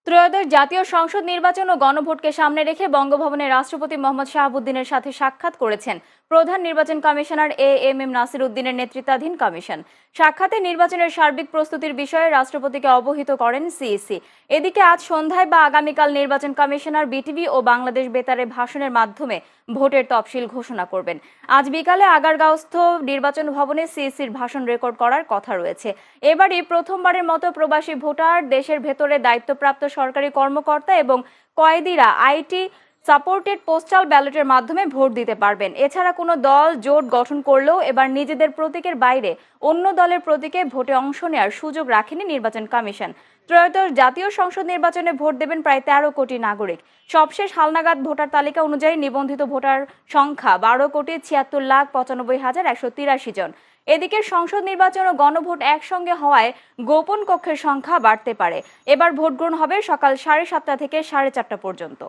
ত্রয়োদশ জাতীয় সংসদ নির্বাচন ও গণভোটকে সামনে রেখে বঙ্গভবনে রাষ্ট্রপতি মোহাম্মদ শাহাবুদ্দিনের সাথে সাক্ষাৎ করেছেন প্রধান নির্বাচন কমিশনার এএমএম নাসির উদ্দিনের নেতৃত্বাধীন কমিশন। সাক্ষাতে নির্বাচনের সার্বিক প্রস্তুতির বিষয়ে রাষ্ট্রপতিকে অবহিত করেন সিইসি। এদিকে আজ সন্ধ্যায় বা আগামীকাল নির্বাচন কমিশনার বিটিভি ও বাংলাদেশ বেতারে ভাষণের মাধ্যমে ভোটের তফসিল ঘোষণা করবেন। আজ বিকালে আগারগাঁওস্থ নির্বাচন ভবনে সিইসির ভাষণ রেকর্ড করার কথা রয়েছে। এবারই প্রথমবারের মতো প্রবাসী ভোটার, দেশের ভেতরে দায়িত্বপ্রাপ্ত সরকারি কর্মকর্তা এবং কয়েদিরা আইটি সাপোর্টেড পোস্টাল ব্যালটের মাধ্যমে ভোট দিতে পারবেন। এছাড়া কোনো দল জোট গঠন করলেও এবার নিজেদের প্রতীকের বাইরে অন্য দলের প্রতীকে ভোটে অংশ নেওয়ার সুযোগ রাখেনি নির্বাচন কমিশন। ত্রয়োদশ জাতীয় সংসদ নির্বাচনে ভোট দেবেন প্রায় ১৩ কোটি নাগরিক। সবশেষ হালনাগাদ ভোটার তালিকা অনুযায়ী নিবন্ধিত ভোটার সংখ্যা ১২,৭৬,৯৫,১৮৩ জন। এদিকে সংসদ নির্বাচন ও গণভোট একসঙ্গে হওয়ায় গোপন কক্ষের সংখ্যা বাড়তে পারে। এবার ভোট গ্রহণ হবে সকাল ৭:৩০ থেকে ৪:৩০ পর্যন্ত।